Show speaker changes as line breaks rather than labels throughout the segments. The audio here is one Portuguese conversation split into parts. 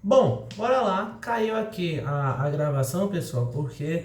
Bom, bora lá. Caiu aqui a gravação, pessoal, porque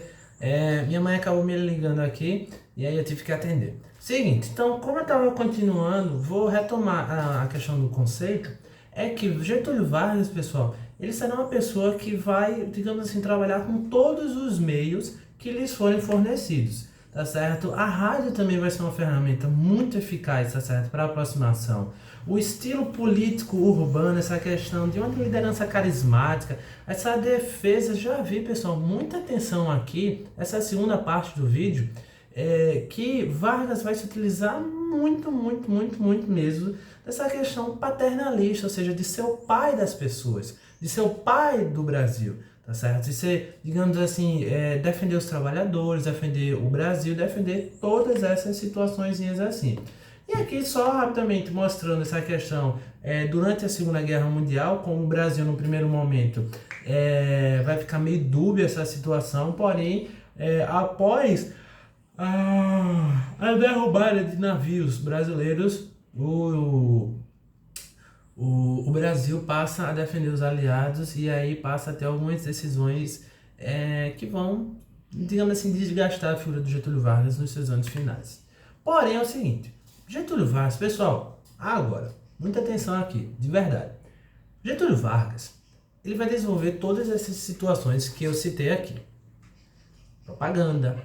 minha mãe acabou me ligando aqui e aí eu tive que atender. Seguinte, então, como eu estava continuando, vou retomar a questão do conceito. É que Getúlio Vargas, pessoal, ele será uma pessoa que vai, digamos assim, trabalhar com todos os meios que lhes forem fornecidos, tá certo? A rádio também vai ser uma ferramenta muito eficaz, tá certo? Para aproximação. O estilo político urbano, essa questão de uma liderança carismática, essa defesa, já vi, pessoal, muita atenção aqui, essa segunda parte do vídeo, que Vargas vai se utilizar muito mesmo dessa questão paternalista, ou seja, de ser o pai das pessoas, de ser o pai do Brasil, tá certo? De ser, digamos assim, defender os trabalhadores, defender o Brasil, defender todas essas situações assim. E aqui só rapidamente mostrando essa questão, durante a Segunda Guerra Mundial, como o Brasil no primeiro momento vai ficar meio dúbia essa situação, porém, após a derrubada de navios brasileiros, o Brasil passa a defender os aliados e aí passa a ter algumas decisões que vão, digamos assim, desgastar a figura do Getúlio Vargas nos seus anos finais. Porém, é o seguinte, Getúlio Vargas, pessoal, agora, muita atenção aqui, de verdade. Getúlio Vargas, ele vai desenvolver todas essas situações que eu citei aqui. Propaganda,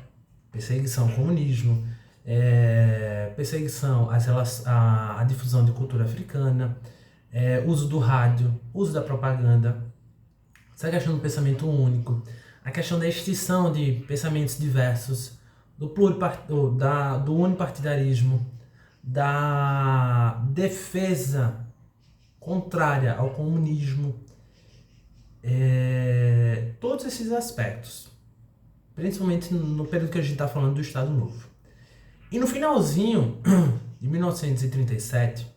perseguição ao comunismo, perseguição à difusão de cultura africana, uso do rádio, uso da propaganda, essa questão do pensamento único, a questão da extinção de pensamentos diversos, do unipartidarismo, da defesa contrária ao comunismo, todos esses aspectos, principalmente no período que a gente está falando do Estado Novo. E no finalzinho de 1937,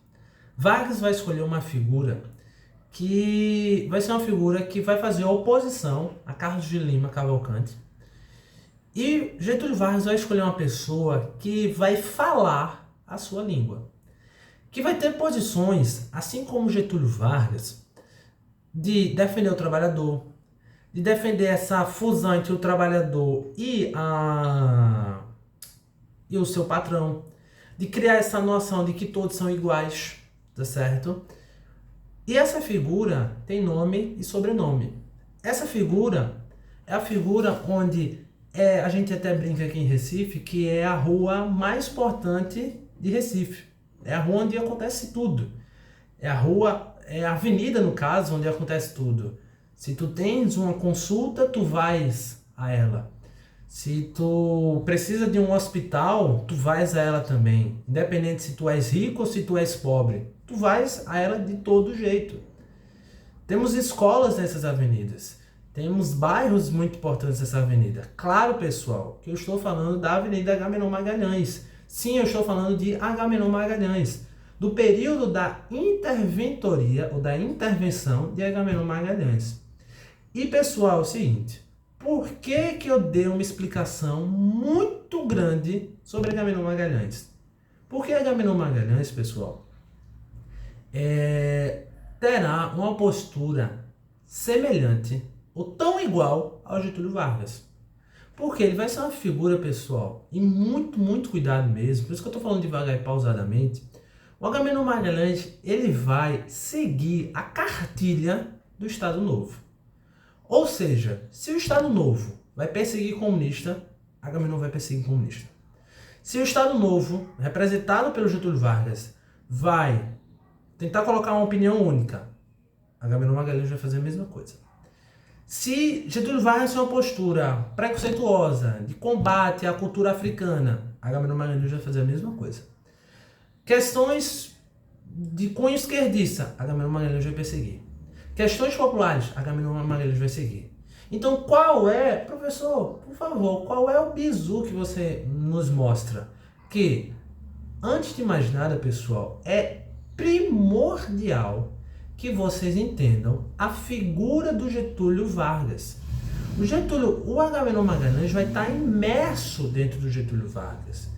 Vargas vai escolher uma figura que vai ser uma figura que vai fazer oposição a Carlos de Lima Cavalcante. E Getúlio Vargas vai escolher uma pessoa que vai falar a sua língua, que vai ter posições, assim como Getúlio Vargas, de defender o trabalhador, de defender essa fusão entre o trabalhador e o seu patrão, de criar essa noção de que todos são iguais, tá certo? E essa figura tem nome e sobrenome. Essa figura é a figura onde a gente até brinca aqui em Recife, que é a rua mais importante de Recife. É a rua onde acontece tudo. É a avenida, no caso, onde acontece tudo. Se tu tens uma consulta, tu vais a ela. Se tu precisa de um hospital, tu vais a ela também. Independente se tu és rico ou se tu és pobre. Tu vais a ela de todo jeito. Temos escolas nessas avenidas. Temos bairros muito importantes nessa avenida. Claro, pessoal, que eu estou falando da Avenida Agamenon Magalhães. Sim, eu estou falando de Agamenon Magalhães. Do período da interventoria ou da intervenção de Agamenon Magalhães. E, pessoal, é o seguinte. Por que eu dei uma explicação muito grande sobre Agamenon Magalhães? Porque Agamenon Magalhães, pessoal, terá uma postura semelhante ou tão igual ao Getúlio Vargas. Porque ele vai ser uma figura, pessoal, e muito cuidado mesmo, por isso que eu estou falando devagar e pausadamente. O Agamenon Magalhães, ele vai seguir a cartilha do Estado Novo. Ou seja, se o Estado Novo vai perseguir comunista, Agamenon vai perseguir comunista. Se o Estado Novo, representado pelo Getúlio Vargas, vai tentar colocar uma opinião única, Agamenon Magalhães vai fazer a mesma coisa. Se Getúlio Vargas tem uma postura preconceituosa, de combate à cultura africana, Agamenon Magalhães vai fazer a mesma coisa. Questões de cunho esquerdista, Agamenon Magalhães vai perseguir. Questões populares, Agamenon Magalhães vai seguir. Então, professor, por favor, qual é o bizu que você nos mostra? Que, antes de mais nada, pessoal, é primordial que vocês entendam a figura do Getúlio Vargas. O Agamenon Magalhães vai estar imerso dentro do Getúlio Vargas.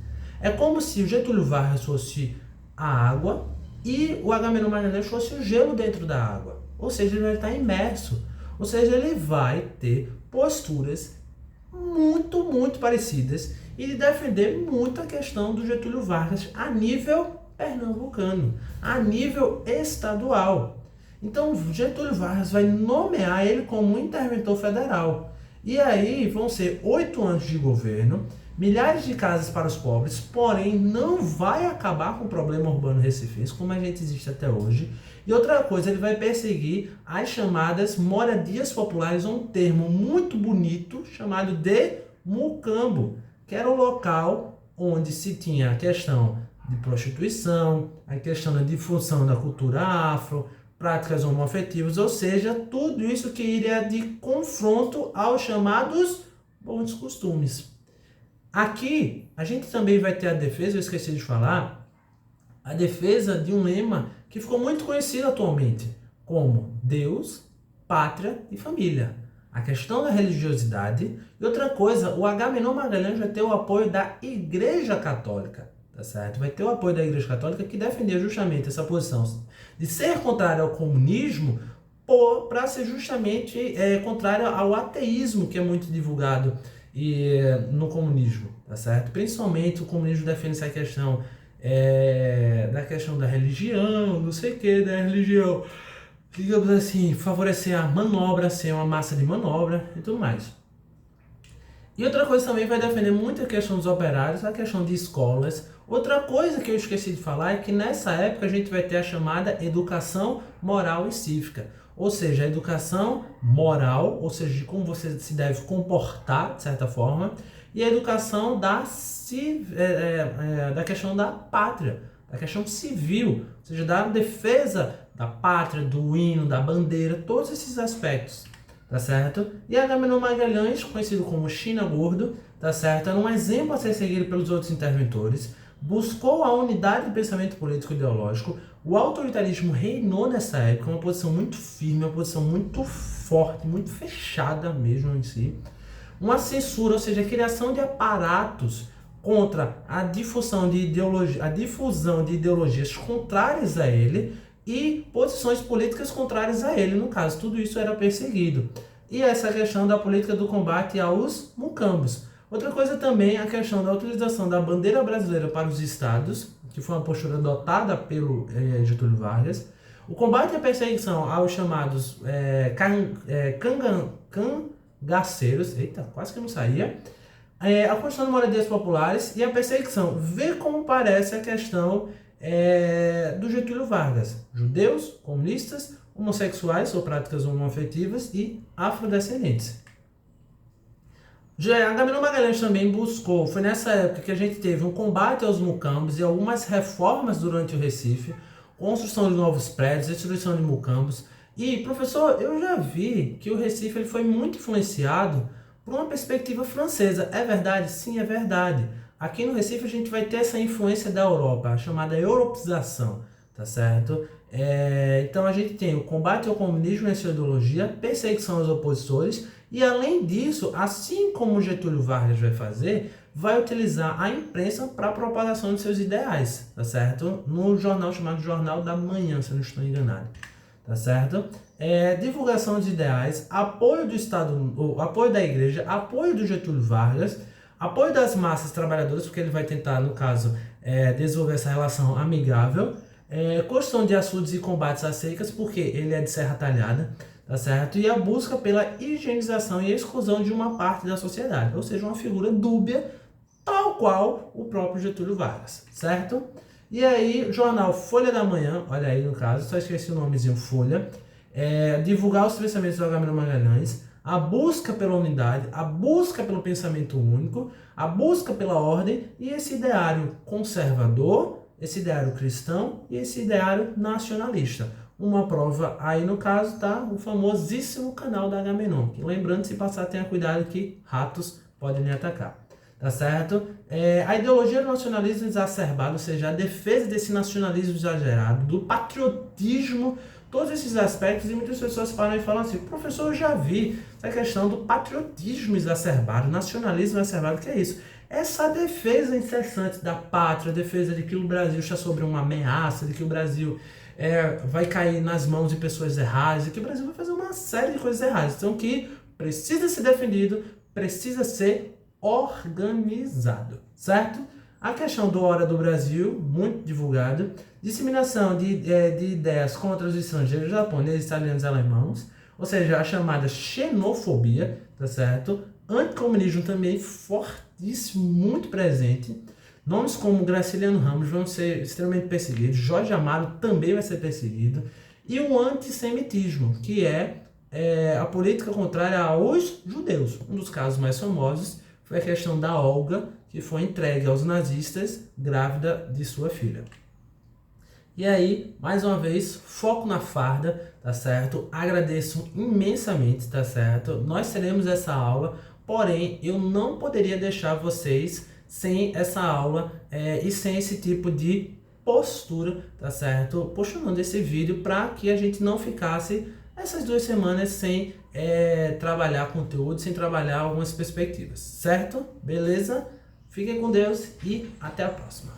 É como se o Getúlio Vargas fosse a água e o Agamenon Magalhães fosse o gelo dentro da água. Ou seja, ele vai estar imerso. Ou seja, ele vai ter posturas muito, muito parecidas e de defender muito a questão do Getúlio Vargas a nível pernambucano, a nível estadual. Então, Getúlio Vargas vai nomear ele como um interventor federal. E aí vão ser 8 anos de governo, milhares de casas para os pobres, porém não vai acabar com o problema urbano recifense, como a gente existe até hoje. E outra coisa, ele vai perseguir as chamadas moradias populares, um termo muito bonito chamado de mucambo, que era o local onde se tinha a questão de prostituição, a questão da difusão da cultura afro, práticas homoafetivas, ou seja, tudo isso que iria de confronto aos chamados bons costumes. Aqui, a gente também vai ter a defesa, eu esqueci de falar, a defesa de um lema que ficou muito conhecido atualmente, como Deus, Pátria e Família. A questão da religiosidade. E outra coisa, o Agamenon Magalhães vai ter o apoio da Igreja Católica, tá certo? Vai ter o apoio da Igreja Católica que defendia justamente essa posição de ser contrário ao comunismo para ser justamente contrário ao ateísmo que é muito divulgado no comunismo, tá certo? Principalmente o comunismo defende essa questão da questão da religião, não sei o que, da religião, digamos assim, favorecer a manobra, ser uma massa de manobra e tudo mais. E outra coisa também vai defender muito a questão dos operários, a questão de escolas. Outra coisa que eu esqueci de falar é que nessa época a gente vai ter a chamada educação moral e cívica. Ou seja, a educação moral, ou seja, de como você se deve comportar, de certa forma, e a educação da questão da pátria, da questão civil, ou seja, da defesa da pátria, do hino, da bandeira, todos esses aspectos, tá certo? E Agamenon Magalhães, conhecido como China Gordo, tá certo? Era um exemplo a ser seguido pelos outros interventores, buscou a unidade de pensamento político e ideológico, o autoritarismo reinou nessa época, uma posição muito firme, uma posição muito forte, muito fechada mesmo em si, uma censura, ou seja, a criação de aparatos contra a difusão de ideologias contrárias a ele e posições políticas contrárias a ele, no caso, tudo isso era perseguido. E essa questão da política do combate aos mucambos. Outra coisa também é a questão da utilização da bandeira brasileira para os estados, que foi uma postura adotada pelo Getúlio Vargas. O combate e a perseguição aos chamados cangaceiros, eita, quase que não saía, a construção de moradias populares e a perseguição. Vê como parece a questão do Getúlio Vargas. Judeus, comunistas, homossexuais ou práticas homoafetivas e afrodescendentes. Agamenon Magalhães também buscou, foi nessa época que a gente teve um combate aos mucambos e algumas reformas durante o Recife, construção de novos prédios, destruição de mucambos. E, professor, eu já vi que o Recife ele foi muito influenciado por uma perspectiva francesa. É verdade? Sim, é verdade. Aqui no Recife a gente vai ter essa influência da Europa, a chamada europeização, tá certo? Então a gente tem o combate ao comunismo e a sua ideologia, perseguição aos opositores, e além disso, assim como Getúlio Vargas vai fazer, vai utilizar a imprensa para a propagação de seus ideais, tá certo? No jornal chamado Jornal da Manhã, se eu não estou enganado, tá certo? Divulgação de ideais, apoio do Estado, apoio da Igreja, apoio do Getúlio Vargas, apoio das massas trabalhadoras, porque ele vai tentar, no caso, desenvolver essa relação amigável, construção de açudes e combates às secas, porque ele é de Serra Talhada, tá certo? E a busca pela higienização e exclusão de uma parte da sociedade, ou seja, uma figura dúbia, tal qual o próprio Getúlio Vargas, certo? E aí, jornal Folha da Manhã, olha aí no caso, só esqueci o nomezinho Folha, divulgar os pensamentos do Agamenon Magalhães, a busca pela unidade, a busca pelo pensamento único, a busca pela ordem e esse ideário conservador, esse ideário cristão e esse ideário nacionalista. Uma prova aí no caso tá o famosíssimo canal da Agamenon, que lembrando, se passar tenha cuidado que ratos podem lhe atacar, tá certo? A ideologia do nacionalismo exacerbado, ou seja, a defesa desse nacionalismo exagerado, do patriotismo, todos esses aspectos, e muitas pessoas param e falam assim, professor, eu já vi essa questão do patriotismo exacerbado, nacionalismo exacerbado, o que é isso? Essa defesa incessante da pátria, a defesa de que o Brasil está sob uma ameaça, de que o Brasil vai cair nas mãos de pessoas erradas, e que o Brasil vai fazer uma série de coisas erradas. Então, que precisa ser defendido, precisa ser organizado, certo? A questão do Hora do Brasil, muito divulgado, disseminação de ideias contra os estrangeiros, japoneses, italianos e alemãos, ou seja, a chamada xenofobia, tá certo? Anticomunismo também fortíssimo, muito presente. Nomes como Graciliano Ramos vão ser extremamente perseguidos, Jorge Amado também vai ser perseguido, e o antissemitismo, que é a política contrária aos judeus. Um dos casos mais famosos foi a questão da Olga, que foi entregue aos nazistas grávida de sua filha. E aí, mais uma vez, foco na farda, tá certo? Agradeço imensamente, tá certo? Nós teremos essa aula, porém, eu não poderia deixar vocês sem essa aula e sem esse tipo de postura, tá certo? Postando esse vídeo para que a gente não ficasse essas 2 semanas sem trabalhar conteúdo, sem trabalhar algumas perspectivas, certo? Beleza? Fiquem com Deus e até a próxima.